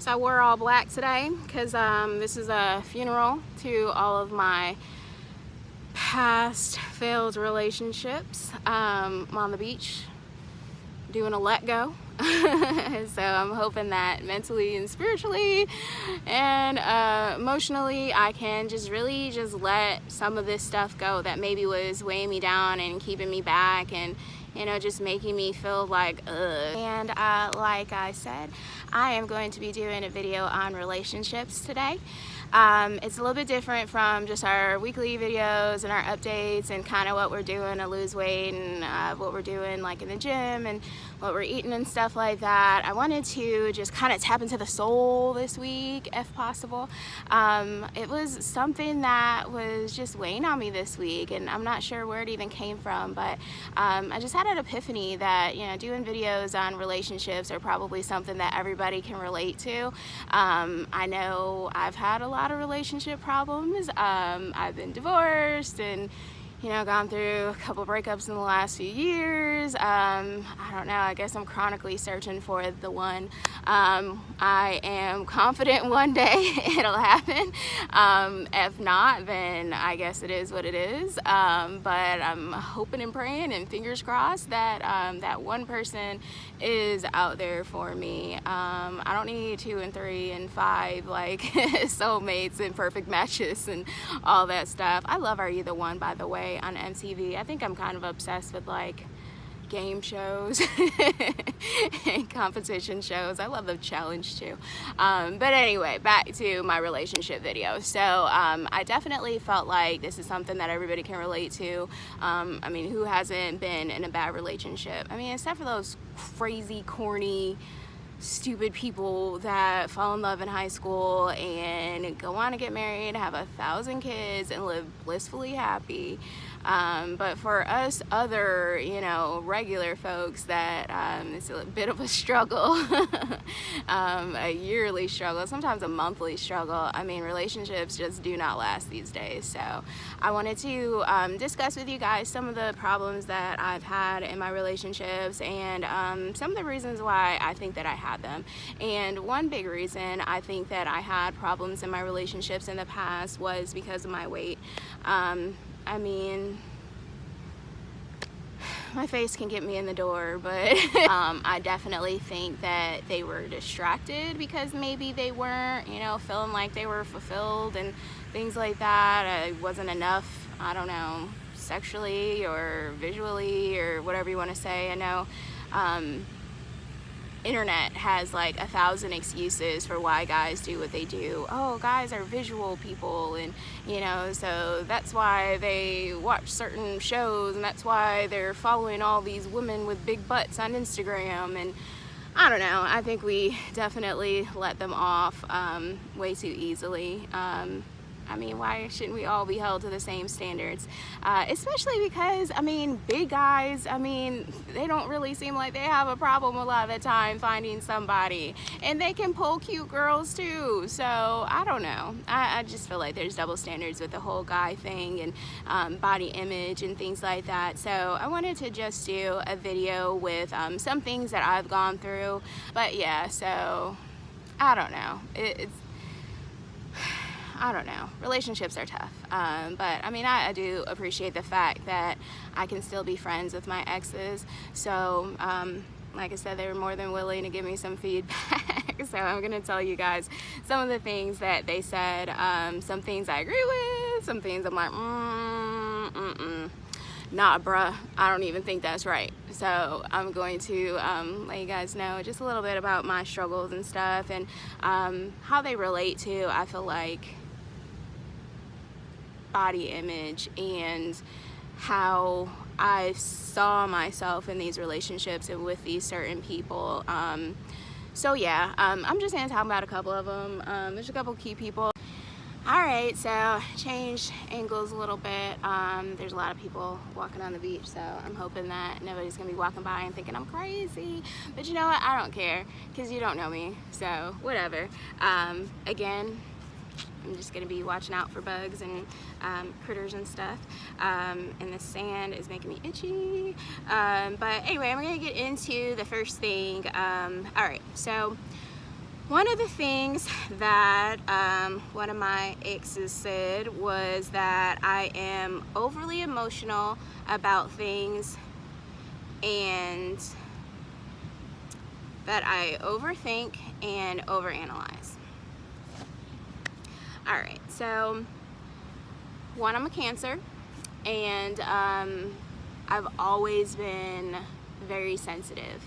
So I wore all black today because this is a funeral to all of my past failed relationships. I'm on the beach doing a let go. So I'm hoping that mentally and spiritually and emotionally I can really let some of this stuff go that maybe was weighing me down and keeping me back and, you know, just making me feel like ugh. And like I said, I am going to be doing a video on relationships today. It's a little bit different from just our weekly videos and our updates and kind of what we're doing to lose weight and what we're doing like in the gym and what we're eating and stuff like that. I wanted to just kind of tap into the soul this week if possible. It was something that was just weighing on me this week and I'm not sure where it even came from, but I just had an epiphany that, you know, doing videos on relationships are probably something that everybody can relate to. I know I've had a lot of relationship problems. I've been divorced and, you know, gone through a couple breakups in the last few years. I don't know, I guess I'm chronically searching for the one. I am confident one day it'll happen. If not, then I guess it is what it is. But I'm hoping and praying and fingers crossed that that one person is out there for me. I don't need 2 and 3 and 5 like soulmates and perfect matches and all that stuff. I love Are You the One, by the way, on MTV. I think I'm kind of obsessed with like game shows and competition shows. I love the challenge too. But anyway, back to my relationship video. So I definitely felt like this is something that everybody can relate to. I mean, who hasn't been in a bad relationship? I mean, except for those crazy, corny, stupid people that fall in love in high school and go on to get married, have 1,000 kids and live blissfully happy. But for us other, you know, regular folks that it's a bit of a struggle, a yearly struggle, sometimes a monthly struggle. I mean, relationships just do not last these days. So I wanted to discuss with you guys some of the problems that I've had in my relationships and some of the reasons why I think that I had them. And one big reason I think that I had problems in my relationships in the past was because of my weight. I mean, my face can get me in the door, but I definitely think that they were distracted because maybe they weren't, you know, feeling like they were fulfilled and things like that. It wasn't enough, I don't know, sexually or visually or whatever you want to say. I know internet has like 1,000 excuses for why guys do what they do. Oh, guys are visual people, and you know, so that's why they watch certain shows, and that's why they're following all these women with big butts on Instagram. And I don't know, I think we definitely let them off way too easily. I mean, why shouldn't we all be held to the same standards? Especially because, I mean, big guys, I mean, they don't really seem like they have a problem a lot of the time finding somebody. And they can pull cute girls too. So, I don't know. I just feel like there's double standards with the whole guy thing and body image and things like that. So, I wanted to just do a video with some things that I've gone through. But yeah, so, I don't know. I don't know. Relationships are tough. But I mean, I do appreciate the fact that I can still be friends with my exes. So, like I said, they were more than willing to give me some feedback. So I'm going to tell you guys some of the things that they said. Some things I agree with, some things I'm like, nah, bruh, I don't even think that's right. So I'm going to let you guys know just a little bit about my struggles and stuff and how they relate to, I feel like, body image and how I saw myself in these relationships and with these certain people. So yeah, I'm just going to talk about a couple of them. There's a couple key people. Alright, so change angles a little bit. There's a lot of people walking on the beach, so I'm hoping that nobody's gonna be walking by and thinking I'm crazy. But you know what? I don't care, because you don't know me, so whatever. Again, I'm just gonna be watching out for bugs and critters and stuff. And the sand is making me itchy. But anyway, I'm gonna get into the first thing. Alright, so One of the things that one of my exes said was that I am overly emotional about things and that I overthink and overanalyze. Alright, so one, I'm a Cancer, and I've always been very sensitive.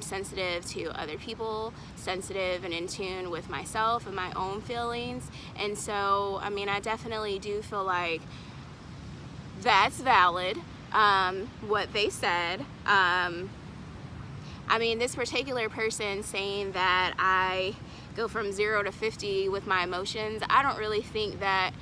Sensitive to other people, sensitive and in tune with myself and my own feelings. And so, I mean, I definitely do feel like that's valid, what they said. I mean, this particular person saying that I go from 0 to 50 with my emotions, I don't really think that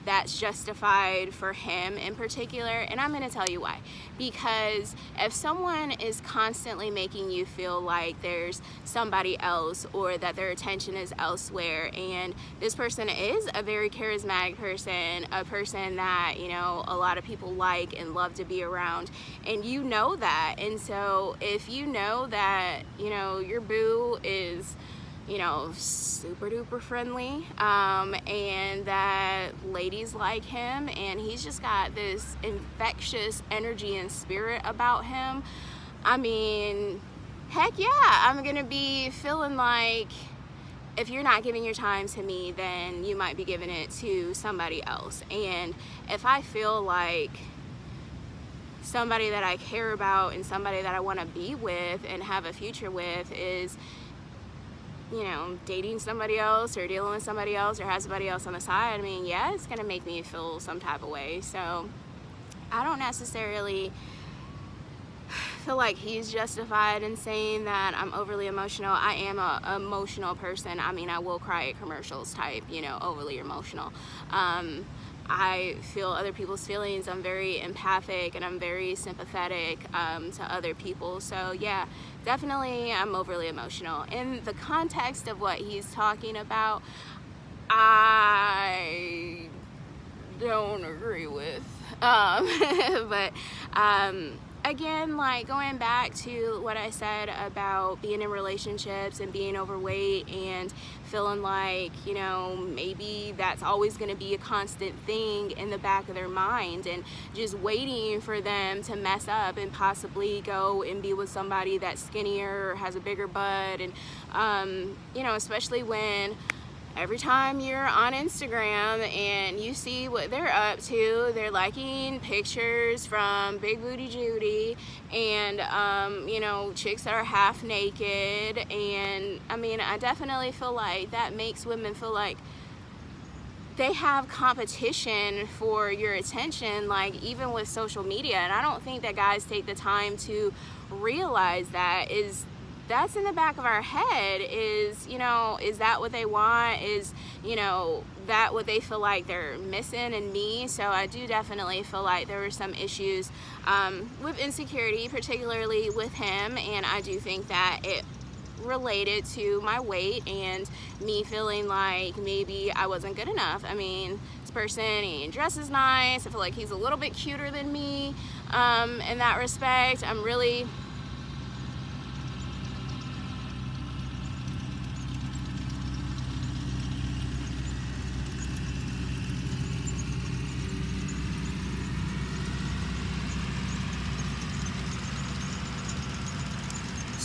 that's justified for him in particular, and I'm going to tell you why. Because if someone is constantly making you feel like there's somebody else or that their attention is elsewhere, and this person is a very charismatic person, a person that, you know, a lot of people like and love to be around, and you know that, and so if you know that, you know, your boo is, you know, super duper friendly, and that ladies like him, and he's just got this infectious energy and spirit about him, I mean, heck yeah, I'm gonna be feeling like if you're not giving your time to me, then you might be giving it to somebody else. And if I feel like somebody that I care about and somebody that I want to be with and have a future with is, you know, dating somebody else or dealing with somebody else or has somebody else on the side, I mean, yeah, it's gonna make me feel some type of way. So I don't necessarily feel like he's justified in saying that I'm overly emotional. I am a emotional person. I mean, I will cry at commercials type, you know, overly emotional. I feel other people's feelings. I'm very empathic and I'm very sympathetic to other people. So yeah, definitely I'm overly emotional. In the context of what he's talking about, I don't agree with. But again, like going back to what I said about being in relationships and being overweight and feeling like, you know, maybe that's always going to be a constant thing in the back of their mind, and just waiting for them to mess up and possibly go and be with somebody that's skinnier or has a bigger butt. And you know, especially when every time you're on Instagram and you see what they're up to, they're liking pictures from Big Booty Judy and, you know, chicks that are half naked. And I mean, I definitely feel like that makes women feel like they have competition for your attention, like even with social media. And I don't think that guys take the time to realize that's in the back of our head. Is, you know, is that what they want? Is, you know, that what they feel like they're missing in me? So I do definitely feel like there were some issues with insecurity, particularly with him, and I do think that it related to my weight and me feeling like maybe I wasn't good enough. I mean, this person, he dresses nice. I feel like he's a little bit cuter than me in that respect. I'm really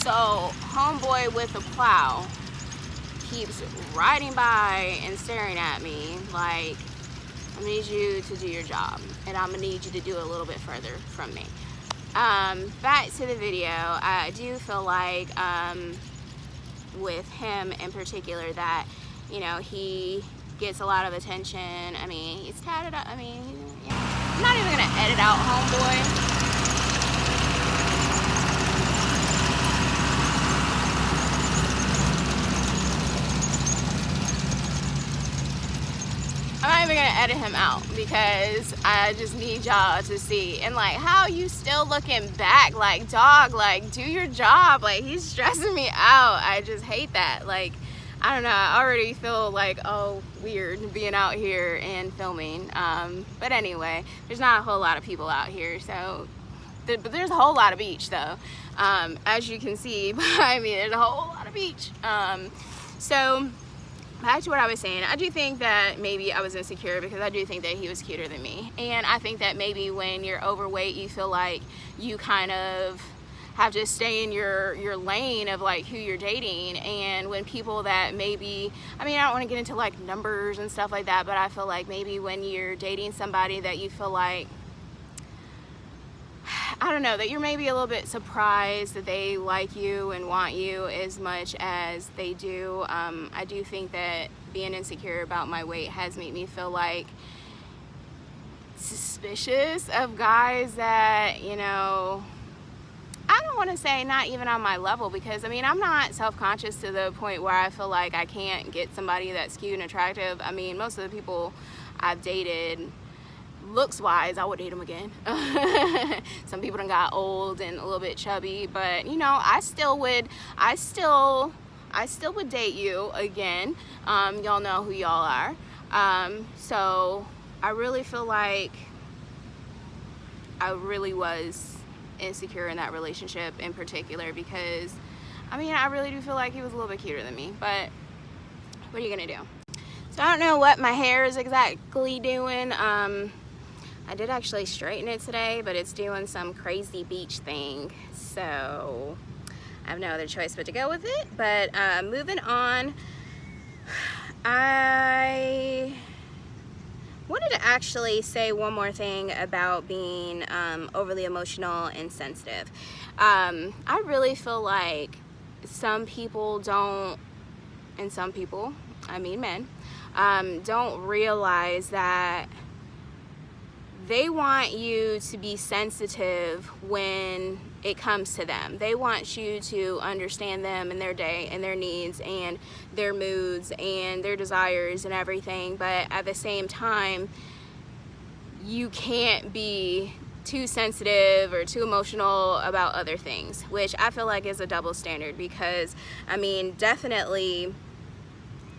So homeboy with a plow keeps riding by and staring at me like, I need you to do your job, and I'm gonna need you to do a little bit further from me. Back to the video, I do feel like with him in particular that, you know, he gets a lot of attention. I mean, he's tatted up. I mean, you know, I'm not even gonna edit out homeboy. I'm not even gonna edit him out because I just need y'all to see. And like, how you still looking back? Like, dog, like, do your job. Like, he's stressing me out. I just hate that. Like, I don't know, I already feel like, oh, weird being out here and filming. But anyway, there's not a whole lot of people out here, so, but there's a whole lot of beach though. As you can see behind me, there's a whole lot of beach. So back to what I was saying, I do think that maybe I was insecure because I do think that he was cuter than me. And I think that maybe when you're overweight, you feel like you kind of have to stay in your lane of like who you're dating. And when people that maybe, I mean, I don't want to get into like numbers and stuff like that, but I feel like maybe when you're dating somebody that you feel like, I don't know, that you're maybe a little bit surprised that they like you and want you as much as they do. I do think that being insecure about my weight has made me feel like suspicious of guys that, you know, I don't want to say not even on my level, because I mean, I'm not self-conscious to the point where I feel like I can't get somebody that's cute and attractive. I mean, most of the people I've dated, looks wise, I would date them again. Some people done got old and a little bit chubby, but you know, I still would date you again. Y'all know who y'all are. So I really feel like I really was insecure in that relationship in particular, because I mean, I really do feel like he was a little bit cuter than me, but what are you gonna do? So I don't know what my hair is exactly doing. I did actually straighten it today, but it's doing some crazy beach thing, so I have no other choice but to go with it. But moving on, I wanted to actually say one more thing about being overly emotional and sensitive. I really feel like some people don't, and some people, I mean men, don't realize that they want you to be sensitive when it comes to them. They want you to understand them and their day and their needs and their moods and their desires and everything, but at the same time, you can't be too sensitive or too emotional about other things, which I feel like is a double standard, because I mean, definitely,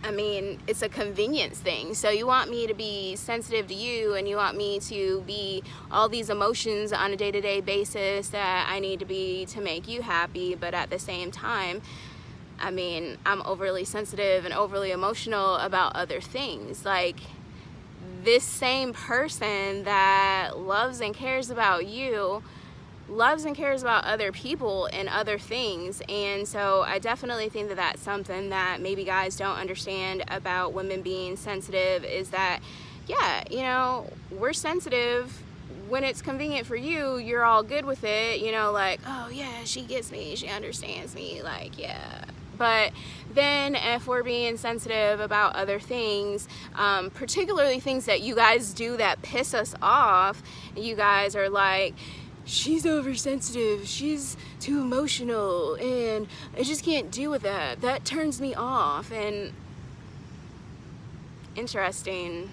I mean, it's a convenience thing. So you want me to be sensitive to you, and you want me to be all these emotions on a day-to-day basis that I need to be to make you happy, but at the same time, I mean, I'm overly sensitive and overly emotional about other things. Like, this same person that loves and cares about you loves and cares about other people and other things. And so I definitely think that that's something that maybe guys don't understand about women being sensitive, is that, yeah, you know, we're sensitive when it's convenient for you. You're all good with it, you know, like, oh yeah, she gets me, she understands me, like, yeah. But then if we're being sensitive about other things, particularly things that you guys do that piss us off, you guys are like, she's oversensitive, she's too emotional, and I just can't deal with that. That turns me off. And interesting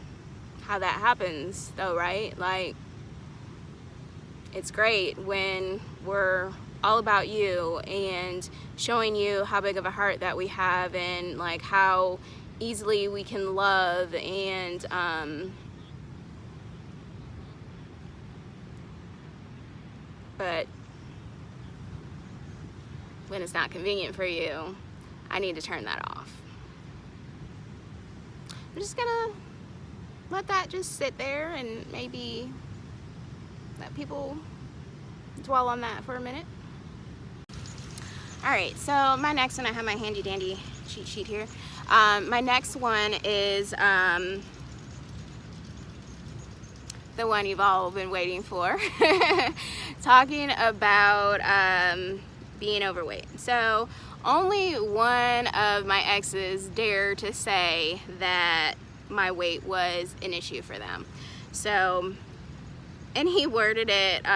how that happens though, right? Like, it's great when we're all about you and showing you how big of a heart that we have, and like how easily we can love, and but when it's not convenient for you, I need to turn that off. I'm just gonna let that just sit there and maybe let people dwell on that for a minute. Alright, so my next one, I have my handy dandy cheat sheet here. My next one is the one you've all been waiting for. Talking about being overweight. So only one of my exes dared to say that my weight was an issue for them. So, and he worded it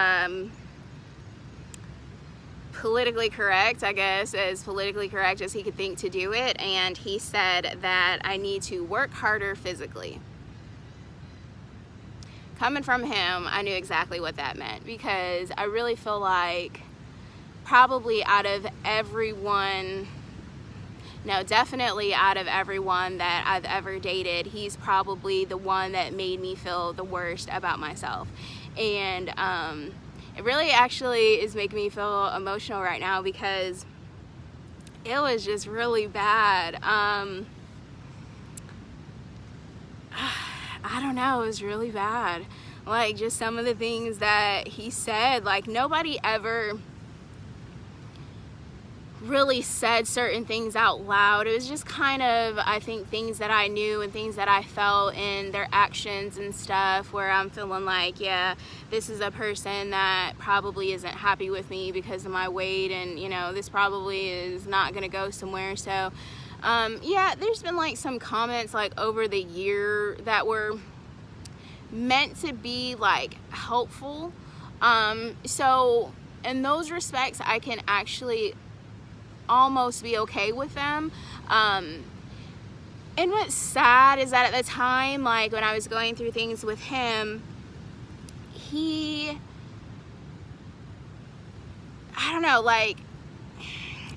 politically correct, I guess, as politically correct as he could think to do it, and he said that I need to work harder physically. Coming from him, I knew exactly what that meant, because I really feel like probably out of everyone, no, definitely out of everyone that I've ever dated, he's probably the one that made me feel the worst about myself. And it really actually is making me feel emotional right now, because it was just really bad. I don't know, it was really bad. Like, just some of the things that he said, like, nobody ever really said certain things out loud. It was just kind of, I think, things that I knew and things that I felt in their actions and stuff, where I'm feeling like, yeah, this is a person that probably isn't happy with me because of my weight, and, you know, this probably is not gonna go somewhere. So yeah, there's been like some comments like over the year that were meant to be like helpful. So in those respects, I can actually almost be okay with them. And what's sad is that at the time, like when I was going through things with him, I don't know, like,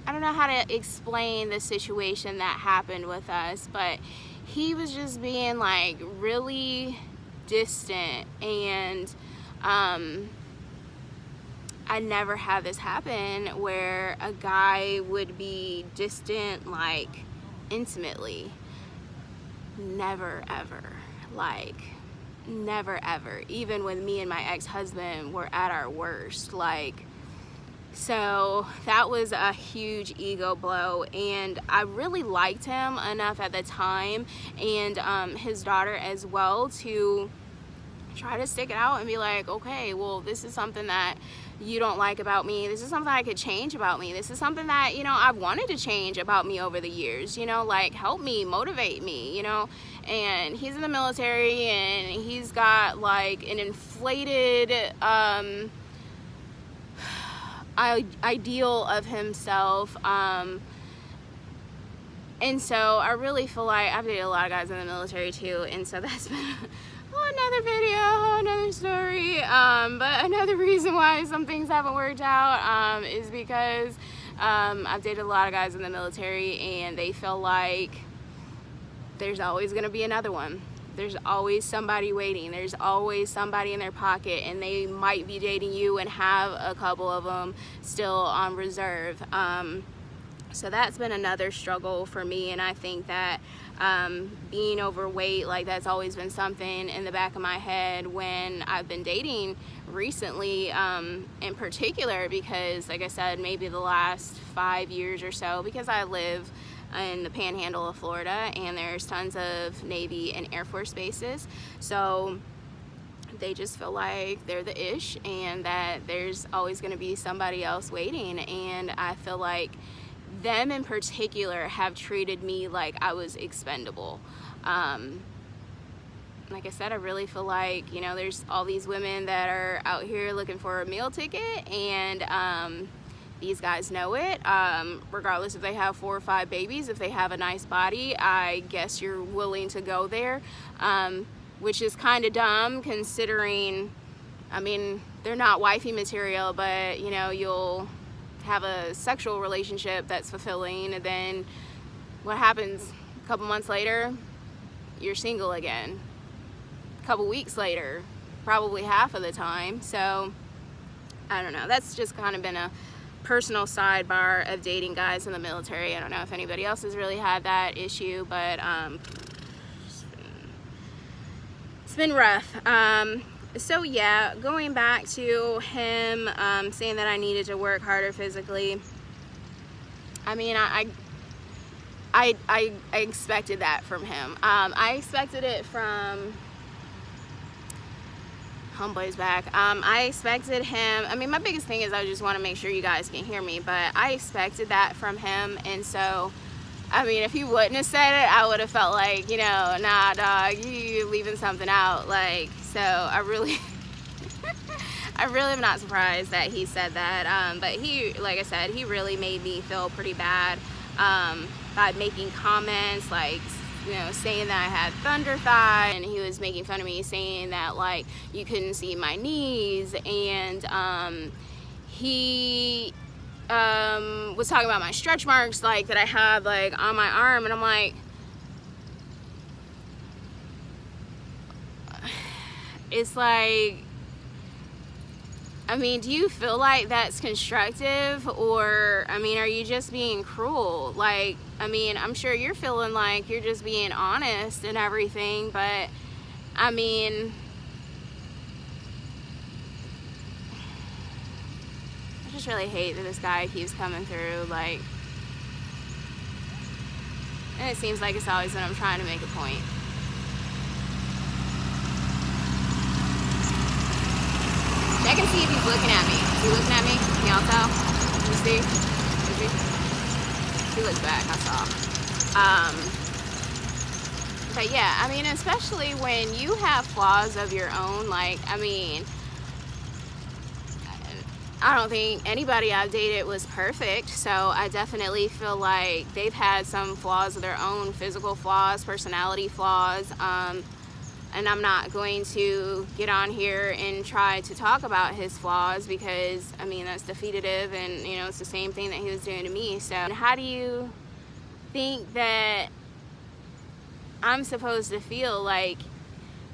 I don't know how to explain the situation that happened with us, but he was just being like really distant, and I never had this happen where a guy would be distant, like, intimately. Never ever. Like, never ever. Even when me and my ex-husband were at our worst. Like, so that was a huge ego blow, and I really liked him enough at the time, and his daughter as well, to try to stick it out and be like, okay, well, this is something that you don't like about me. This is something I could change about me. This is something that, you know, I've wanted to change about me over the years, you know, like, help me, motivate me, you know. And he's in the military, and he's got like an inflated ideal of himself, and so I really feel like I've dated a lot of guys in the military too, and so that's been another video, another story. But another reason why some things haven't worked out is because I've dated a lot of guys in the military, and they feel like there's always gonna be another one. There's always somebody waiting. There's always somebody in their pocket, and they might be dating you and have a couple of them still on reserve. So that's been another struggle for me, and I think that being overweight, like, that's always been something in the back of my head when I've been dating recently, in particular, because, like I said, maybe the last 5 years or so, because I live in the panhandle of Florida, and there's tons of Navy and Air Force bases, so they just feel like they're the ish, and that there's always going to be somebody else waiting. And I feel like them in particular have treated me like I was expendable. Like I said, I really feel like, you know, there's all these women that are out here looking for a meal ticket, and these guys know it. Regardless if they have 4 or 5 babies, if they have a nice body, I guess you're willing to go there, which is kind of dumb considering, I mean, they're not wifey material, but, you know, you'll have a sexual relationship that's fulfilling, and then what happens a couple months later? You're single again. A couple weeks later, probably half of the time. So I don't know, that's just kind of been a personal sidebar of dating guys in the military. I don't know if anybody else has really had that issue, but it's been rough. So yeah, going back to him saying that I needed to work harder physically, I mean, I expected that from him. I expected it from Homeboy's back. I expected him, I mean, my biggest thing is I just want to make sure you guys can hear me, but I expected that from him. And so, I mean, if he wouldn't have said it, I would have felt like, you know, nah, dog, you leaving something out. Like, so I really I really am not surprised that he said that. But he, like I said, he really made me feel pretty bad by making comments like, you know, saying that I had thunder thigh, and he was making fun of me, saying that, like, you couldn't see my knees, and he was talking about my stretch marks, like, that I have, like, on my arm, and I'm like, it's like, I mean, do you feel like that's constructive, or, I mean, are you just being cruel? Like, I mean, I'm sure you're feeling like you're just being honest and everything, but, I mean, I just really hate that this guy keeps coming through, like, and it seems like it's always when I'm trying to make a point. Check and see if he's looking at me. Is he looking at me? Can y'all tell? Can you see? He looks back, I saw. But yeah, I mean, especially when you have flaws of your own, like, I mean, I don't think anybody I've dated was perfect, so I definitely feel like they've had some flaws of their own, physical flaws, personality flaws, and I'm not going to get on here and try to talk about his flaws because, I mean, that's defeatative, and, you know, it's the same thing that he was doing to me. So how do you think that I'm supposed to feel? Like,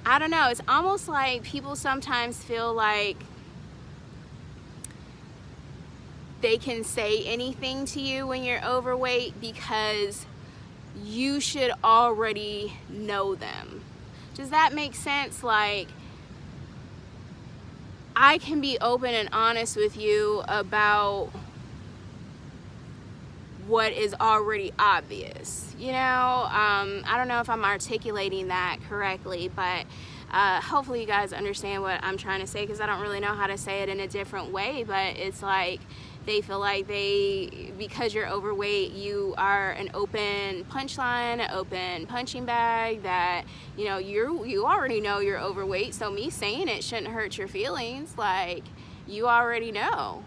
I don't know, it's almost like people sometimes feel like they can say anything to you when you're overweight because you should already know them. Does that make sense? Like, I can be open and honest with you about what is already obvious, you know? I don't know if I'm articulating that correctly, but hopefully you guys understand what I'm trying to say, because I don't really know how to say it in a different way. But it's like they feel like because you're overweight, you are an open punchline, an open punching bag, that, you know, you already know you're overweight, so me saying it shouldn't hurt your feelings. Like, you already know,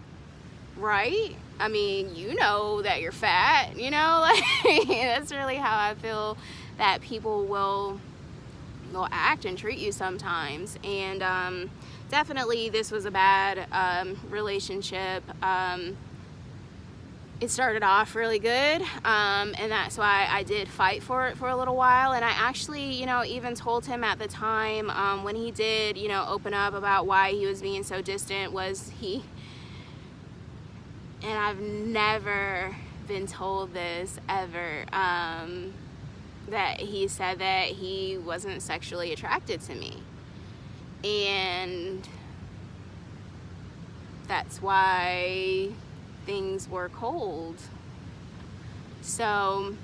right? I mean, you know that you're fat, you know? Like, that's really how I feel that people will act and treat you sometimes. And definitely this was a bad relationship. It started off really good, and that's why I did fight for it for a little while. And I actually, you know, even told him at the time, when he did, you know, open up about why he was being so distant, and I've never been told this ever, that he said that he wasn't sexually attracted to me, and that's why things were cold. So,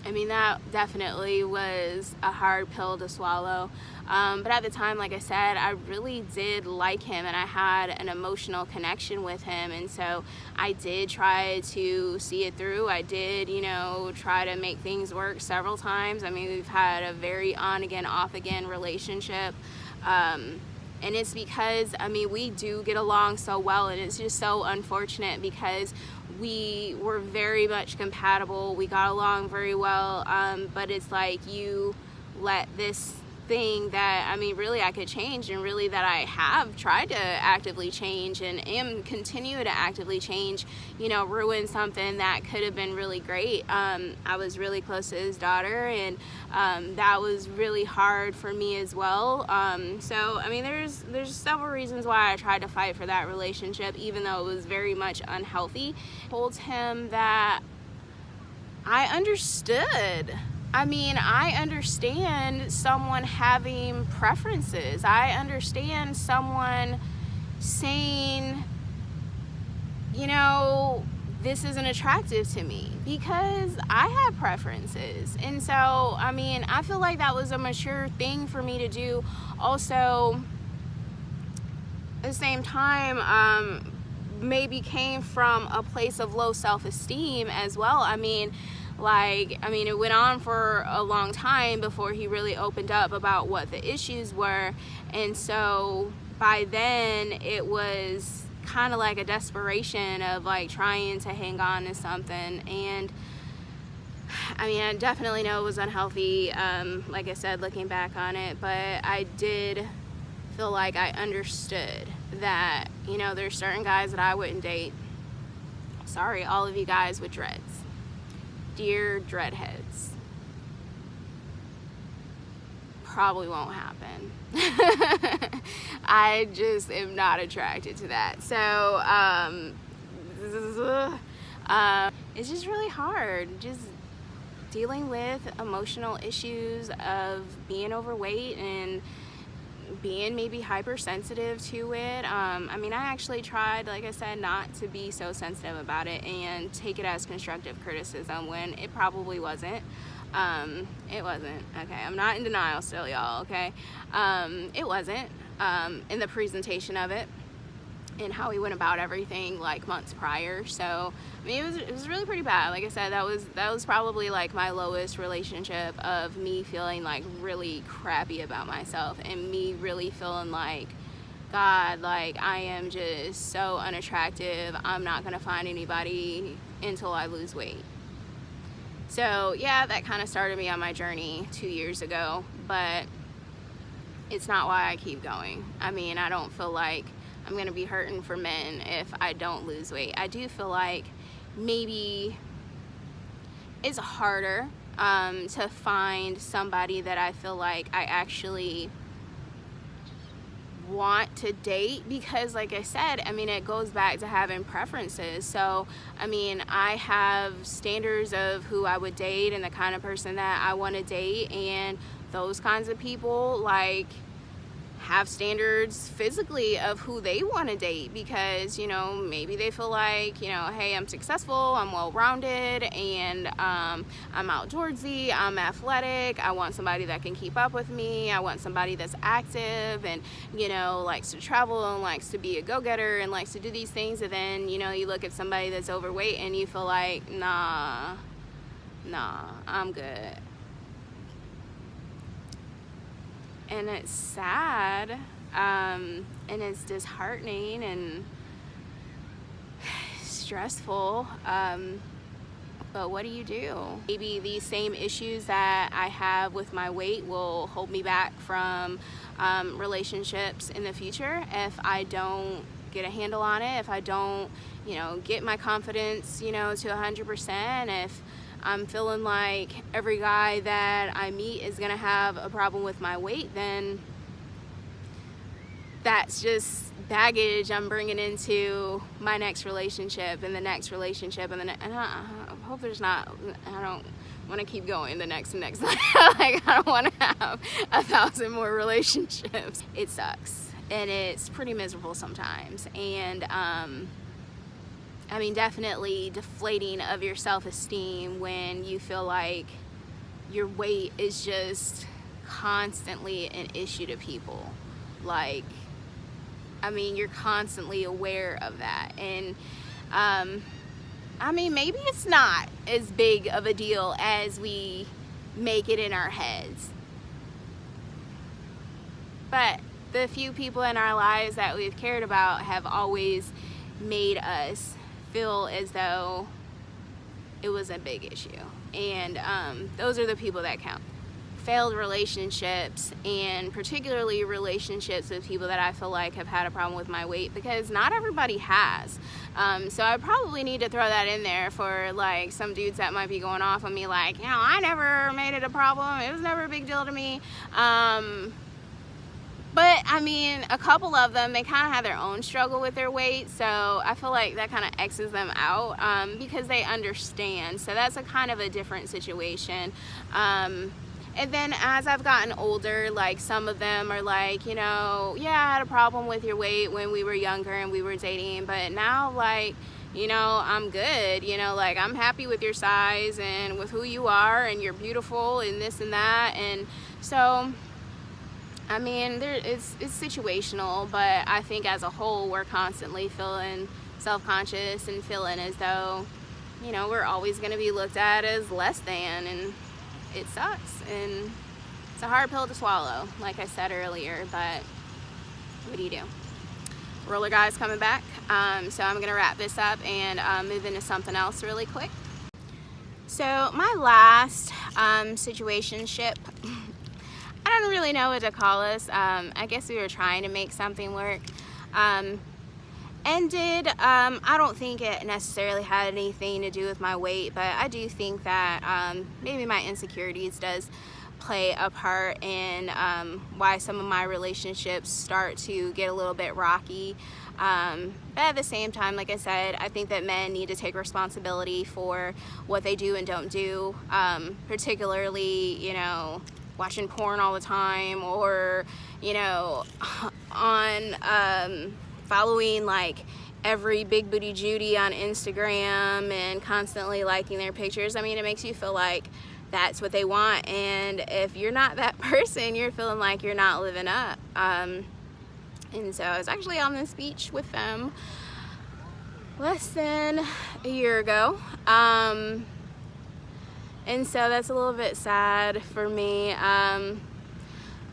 I mean, that definitely was a hard pill to swallow. But at the time, like I said, I really did like him, and I had an emotional connection with him. And so I did try to see it through. I did, you know, try to make things work several times. I mean, we've had a very on again, off again relationship. And it's because, I mean, we do get along so well, and it's just so unfortunate because we were very much compatible. We got along very well, but it's like you let this thing that, I mean, really I could change, and really that I have tried to actively change and am continue to actively change, you know, ruin something that could have been really great. I was really close to his daughter, and that was really hard for me as well. So I mean, there's several reasons why I tried to fight for that relationship, even though it was very much unhealthy. I told him that I understood. I mean, I understand someone having preferences. I understand someone saying, you know, this isn't attractive to me, because I have preferences. And so, I mean, I feel like that was a mature thing for me to do. Also, at the same time, maybe came from a place of low self-esteem as well. I mean, it went on for a long time before he really opened up about what the issues were. And so by then it was kind of like a desperation of like trying to hang on to something. And I mean, I definitely know it was unhealthy, like I said, looking back on it, but I did feel like I understood that, you know, there's certain guys that I wouldn't date. Sorry, all of you guys with dreads. Dear dreadheads, probably won't happen. I just am not attracted to that. So it's just really hard, just dealing with emotional issues of being overweight and being maybe hypersensitive to it. I mean, I actually tried, like I said, not to be so sensitive about it and take it as constructive criticism when it probably wasn't. It wasn't, okay? I'm not in denial still, y'all, okay? It wasn't, in the presentation of it and how we went about everything like months prior. So I mean, it was really pretty bad. Like I said, that was probably like my lowest relationship of me feeling like really crappy about myself and me really feeling like, God, like I am just so unattractive. I'm not gonna find anybody until I lose weight. So yeah, that kind of started me on my journey 2 years ago, but it's not why I keep going. I mean, I don't feel like I'm gonna be hurting for men if I don't lose weight. I do feel like maybe it's harder to find somebody that I feel like I actually want to date, because like I said, I mean, it goes back to having preferences. So I mean, I have standards of who I would date and the kind of person that I want to date, and those kinds of people like have standards physically of who they want to date, because, you know, maybe they feel like, you know, hey, I'm successful, I'm well-rounded, and I'm outdoorsy, I'm athletic, I want somebody that can keep up with me, I want somebody that's active and, you know, likes to travel and likes to be a go-getter and likes to do these things. And then, you know, you look at somebody that's overweight and you feel like, nah, I'm good. And it's sad, and it's disheartening and stressful, but what do you do? Maybe these same issues that I have with my weight will hold me back from relationships in the future if I don't get a handle on it, if I don't, you know, get my confidence, you know, to 100%, if I'm feeling like every guy that I meet is gonna have a problem with my weight, then that's just baggage I'm bringing into my next relationship and the next relationship and I hope there's not, I don't want to keep going the next like I don't want to have 1,000 more relationships. It sucks and it's pretty miserable sometimes, and I mean, definitely deflating of your self-esteem when you feel like your weight is just constantly an issue to people. Like, I mean, you're constantly aware of that. And, I mean, maybe it's not as big of a deal as we make it in our heads. But the few people in our lives that we've cared about have always made us feel as though it was a big issue, and those are the people that count. Failed relationships, and particularly relationships with people that I feel like have had a problem with my weight, because not everybody has. So I probably need to throw that in there for like some dudes that might be going off on me like, you know, I never made it a problem, it was never a big deal to me. But I mean, a couple of them, they kind of have their own struggle with their weight, so I feel like that kind of X's them out because they understand. So that's a kind of a different situation. And then as I've gotten older, like some of them are like, you know, yeah, I had a problem with your weight when we were younger and we were dating, but now like, you know, I'm good, you know, like I'm happy with your size and with who you are, and you're beautiful and this and that. And so I mean, it's situational, but I think as a whole, we're constantly feeling self-conscious and feeling as though, you know, we're always going to be looked at as less than, and it sucks, and it's a hard pill to swallow, like I said earlier, but what do you do? Roller guy's coming back, so I'm going to wrap this up and move into something else really quick. So my last situationship, I don't really know what to call this. I guess we were trying to make something work. Ended. I don't think it necessarily had anything to do with my weight, but I do think that maybe my insecurities does. play a part in why some of my relationships start to get a little bit rocky. But at the same time, like I said, I think that men need to take responsibility for what they do and don't do, particularly, you know, watching porn all the time, or, you know, on following like every big booty Judy on Instagram and constantly liking their pictures. I mean, it makes you feel like that's what they want, and if you're not that person, you're feeling like you're not living up. And so I was actually on this beach with them less than a year ago, and so that's a little bit sad for me,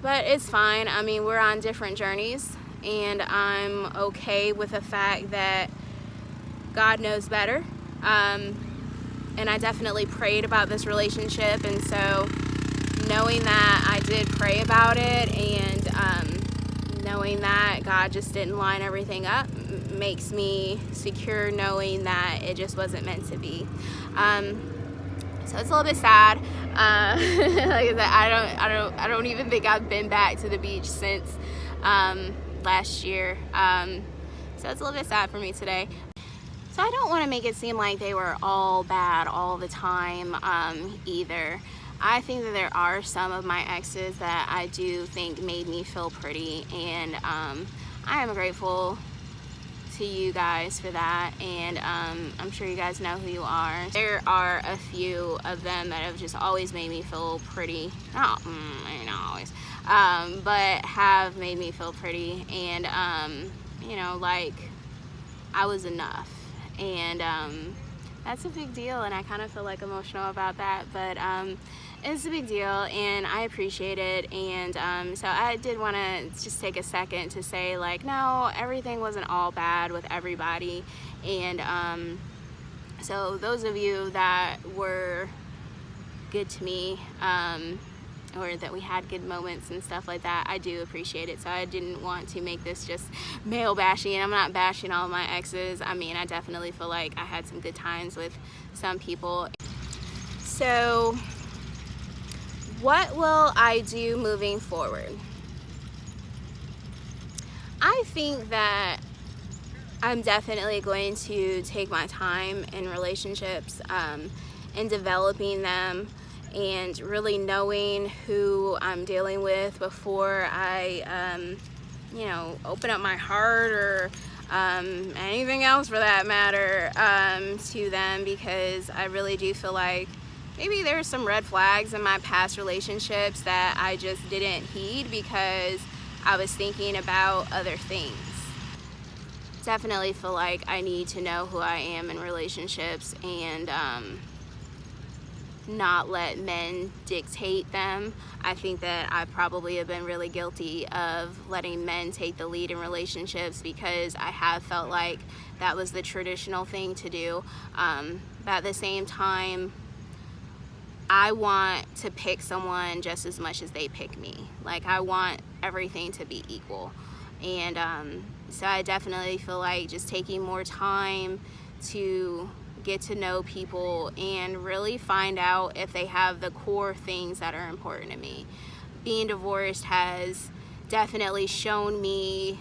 but it's fine. I mean, we're on different journeys, and I'm okay with the fact that God knows better. And I definitely prayed about this relationship, and so knowing that I did pray about it, and knowing that God just didn't line everything up makes me secure, knowing that it just wasn't meant to be. So it's a little bit sad. Like I said, I don't even think I've been back to the beach since last year. So it's a little bit sad for me today. So I don't want to make it seem like they were all bad all the time either. I think that there are some of my exes that I do think made me feel pretty, and I am grateful to you guys for that, and I'm sure you guys know who you are. There are a few of them that have just always made me feel pretty. Not always, but have made me feel pretty, and you know, like I was enough. And that's a big deal, and I kind of feel like emotional about that, but it's a big deal, and I appreciate it. And so I did want to just take a second to say, like, no, everything wasn't all bad with everybody. And so those of you that were good to me, or that we had good moments and stuff like that, I do appreciate it. So I didn't want to make this just male bashing, and I'm not bashing all of my exes. I mean, I definitely feel like I had some good times with some people. So what will I do moving forward? I think that I'm definitely going to take my time in relationships, and developing them, and really knowing who I'm dealing with before I, you know, open up my heart, or anything else for that matter, to them, because I really do feel like maybe there's some red flags in my past relationships that I just didn't heed because I was thinking about other things. Definitely feel like I need to know who I am in relationships, and not let men dictate them. I think that I probably have been really guilty of letting men take the lead in relationships, because I have felt like that was the traditional thing to do. But at the same time, I want to pick someone just as much as they pick me. Like, I want everything to be equal. And so I definitely feel like just taking more time to get to know people and really find out if they have the core things that are important to me. Being divorced has definitely shown me,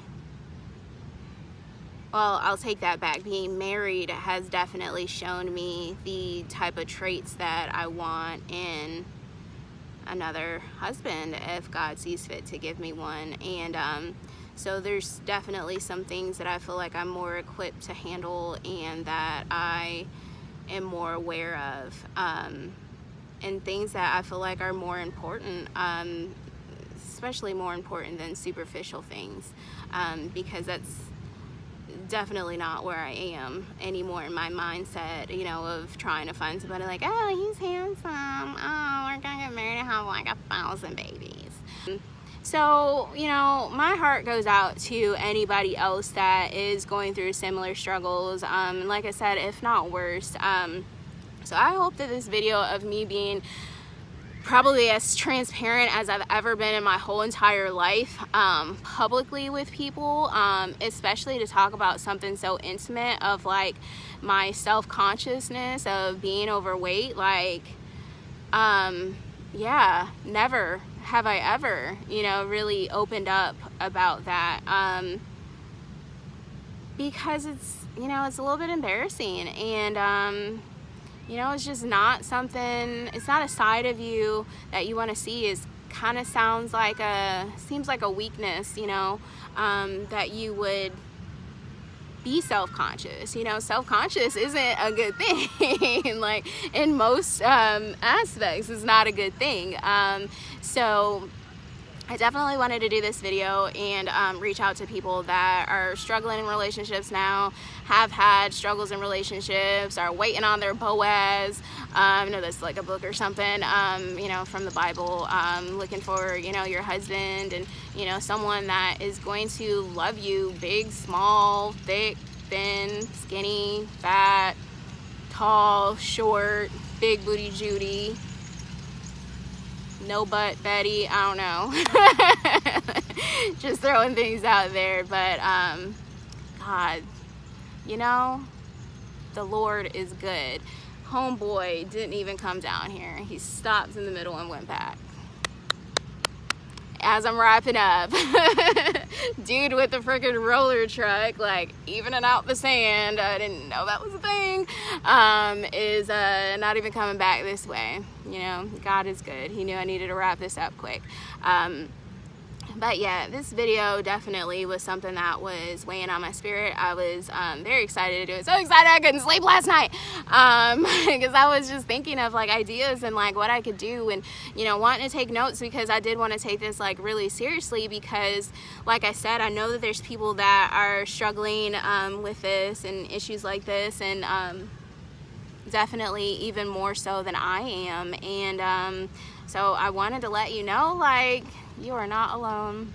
well, I'll take that back. Being married has definitely shown me the type of traits that I want in another husband, if God sees fit to give me one. And so there's definitely some things that I feel like I'm more equipped to handle, and that I am more aware of, and things that I feel like are more important, especially more important than superficial things, because that's definitely not where I am anymore in my mindset, you know, of trying to find somebody like, oh, he's handsome, oh, we're gonna get married and have like 1,000 babies. So, you know, my heart goes out to anybody else that is going through similar struggles, like I said, if not worse. So I hope that this video of me being probably as transparent as I've ever been in my whole entire life, publicly with people, especially to talk about something so intimate of like my self-consciousness of being overweight, like, yeah, never have I ever, you know, really opened up about that, because it's, you know, it's a little bit embarrassing, and you know, it's just not something, it's not a side of you that you want to see. Is kind of seems like a weakness, you know, that you would be self-conscious. You know, self-conscious isn't a good thing. Like, in most aspects, it's not a good thing. So I definitely wanted to do this video and reach out to people that are struggling in relationships now, have had struggles in relationships, are waiting on their Boaz. I know that's like a book or something, you know, from the Bible, looking for, you know, your husband, and, you know, someone that is going to love you, big, small, thick, thin, skinny, fat, tall, short, big booty Judy, no butt Betty, I don't know. Just throwing things out there. But God, you know, the Lord is good. Homeboy didn't even come down here. He stopped in the middle and went back. As I'm wrapping up, dude with the freaking roller truck, like evening out the sand, I didn't know that was a thing, is not even coming back this way. You know, God is good. He knew I needed to wrap this up quick. But yeah, this video definitely was something that was weighing on my spirit. I was very excited to do it. So excited I couldn't sleep last night, because I was just thinking of like ideas and like what I could do, and, you know, wanting to take notes, because I did want to take this like really seriously, because like I said, I know that there's people that are struggling with this and issues like this, and definitely even more so than I am. And so I wanted to let you know, like, you are not alone.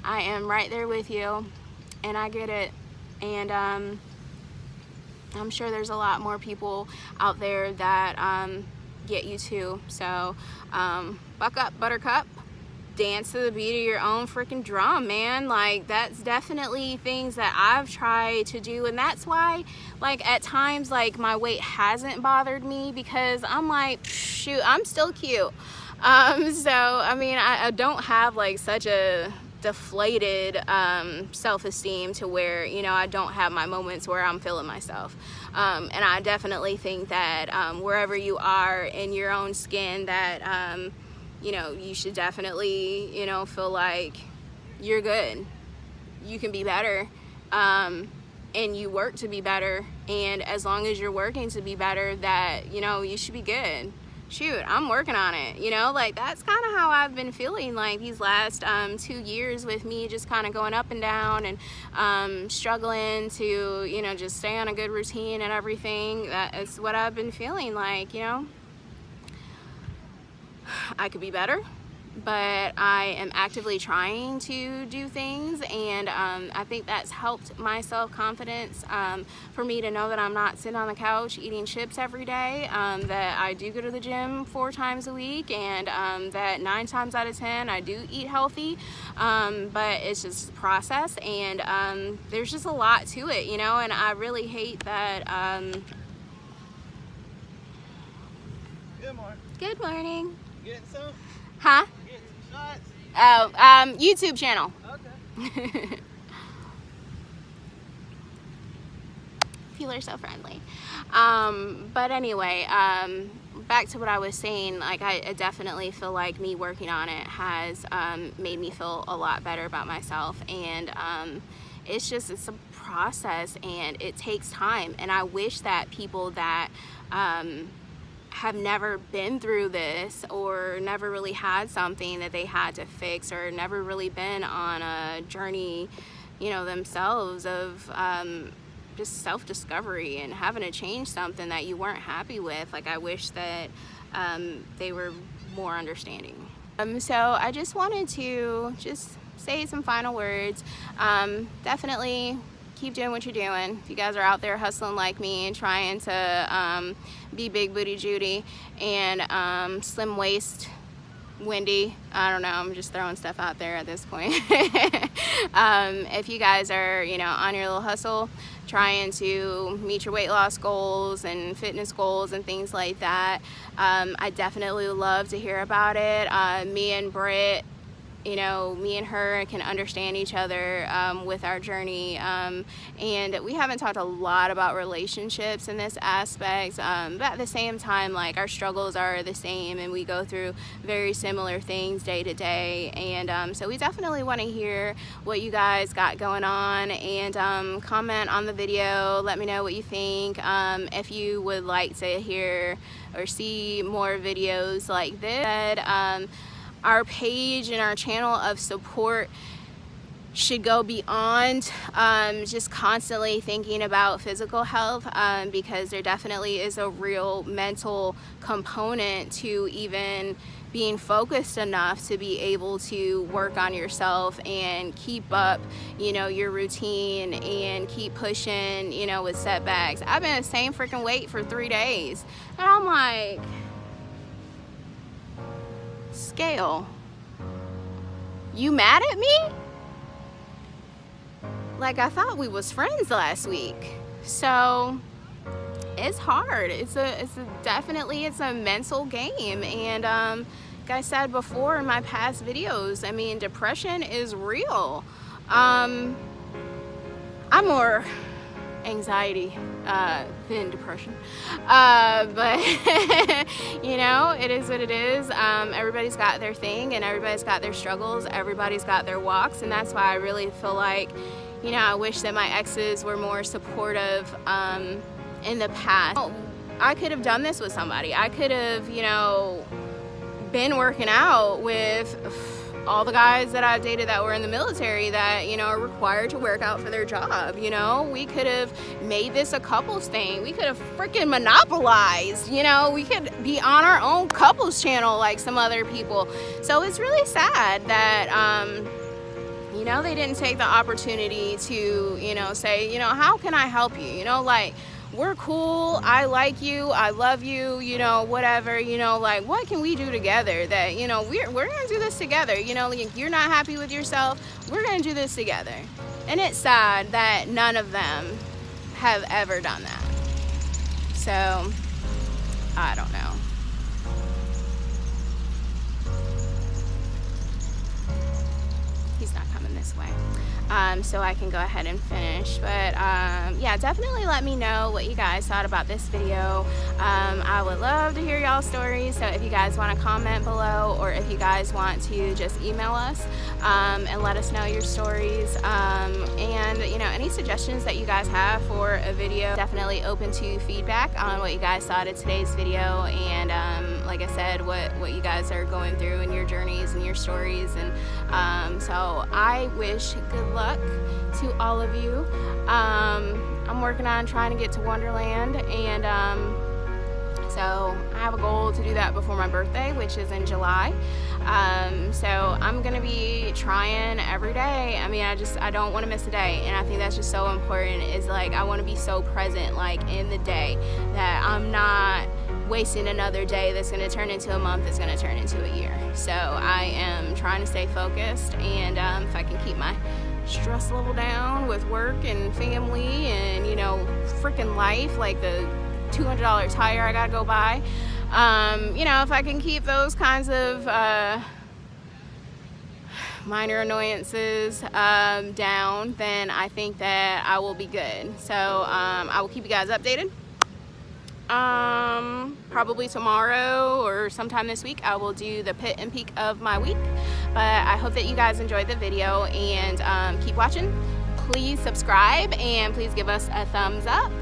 I am right there with you, and I get it. And I'm sure there's a lot more people out there that get you too. So buck up, buttercup. Dance to the beat of your own freaking drum, man. Like, that's definitely things that I've tried to do, and that's why, like, at times, like, my weight hasn't bothered me, because I'm like, shoot, I'm still cute. So I mean, I don't have like such a deflated self-esteem to where, you know, I don't have my moments where I'm feeling myself. And I definitely think that wherever you are in your own skin, that you know, you should definitely, you know, feel like you're good. You can be better, and you work to be better. And as long as you're working to be better, that, you know, you should be good. Shoot, I'm working on it, you know, like, that's kind of how I've been feeling like these last 2 years, with me just kind of going up and down, and struggling to, you know, just stay on a good routine and everything. That is what I've been feeling like, you know. I could be better, but I am actively trying to do things, and I think that's helped my self-confidence, for me to know that I'm not sitting on the couch eating chips every day, that I do go to the gym 4 times a week, and that 9 times out of 10 I do eat healthy, but it's just a process, and there's just a lot to it, you know. And I really hate that. Good morning. Good morning. You getting some? Huh? You getting some shots? Oh, YouTube channel. Okay. People are so friendly. But anyway, back to what I was saying. Like, I definitely feel like me working on it has made me feel a lot better about myself, and it's a process, and it takes time. And I wish that people that have never been through this, or never really had something that they had to fix, or never really been on a journey, you know, themselves, of just self-discovery and having to change something that you weren't happy with. Like, I wish that they were more understanding. So I just wanted to just say some final words. Definitely keep doing what you're doing. If you guys are out there hustling like me and trying to be big booty Judy and slim waist Wendy, I don't know, I'm just throwing stuff out there at this point. If you guys are, you know, on your little hustle, trying to meet your weight loss goals and fitness goals and things like that, I definitely would love to hear about it. Me and Britt, you know, me and her can understand each other with our journey, and we haven't talked a lot about relationships in this aspect, but at the same time, like, our struggles are the same and we go through very similar things day to day, and so we definitely want to hear what you guys got going on, and comment on the video, let me know what you think. If you would like to hear or see more videos like this, our page and our channel of support should go beyond just constantly thinking about physical health, because there definitely is a real mental component to even being focused enough to be able to work on yourself and keep up, you know, your routine and keep pushing, you know, with setbacks. I've been the same freaking weight for 3 days and I'm like, scale, you mad at me? Like, I thought we was friends last week. So it's hard. It's definitely a mental game, and like I said before in my past videos, I mean, depression is real. I'm more anxiety than depression, but you know, it is what it is. Everybody's got their thing and everybody's got their struggles, everybody's got their walks, and that's why I really feel like, you know, I wish that my exes were more supportive in the past. I could have done this with somebody. I could have, you know, been working out with all the guys that I dated that were in the military that, you know, are required to work out for their job. You know, we could have made this a couples thing. We could have freaking monopolized, you know, we could be on our own couples channel like some other people. So it's really sad that, you know, they didn't take the opportunity to, you know, say, you know, how can I help you? You know, like, we're cool, I like you, I love you, you know, whatever, you know, like, what can we do together that, you know, we're gonna do this together, you know, like, you're not happy with yourself, we're gonna do this together. And it's sad that none of them have ever done that. So, I don't know. He's not coming this way. So I can go ahead and finish, but yeah, definitely let me know what you guys thought about this video. I would love to hear y'all's stories, so if you guys want to comment below, or if you guys want to just email us and let us know your stories, and you know, any suggestions that you guys have for a video, definitely open to feedback on what you guys thought of today's video, and like I said, what you guys are going through in your journeys and your stories, and so I wish good luck to all of you. I'm working on trying to get to Wonderland, and so I have a goal to do that before my birthday, which is in July. So I'm gonna be trying every day. I mean, I don't want to miss a day, and I think that's just so important, is like, I want to be so present, like, in the day, that I'm not wasting another day that's going to turn into a month, that's going to turn into a year. So I am trying to stay focused, and if I can keep my stress level down with work and family and, you know, freaking life, like the $200 tire I gotta go buy, you know, if I can keep those kinds of minor annoyances down, then I think that I will be good. So I will keep you guys updated. Probably tomorrow or sometime this week I will do the pit and peak of my week, but I hope that you guys enjoyed the video, and keep watching. Please subscribe and please give us a thumbs up,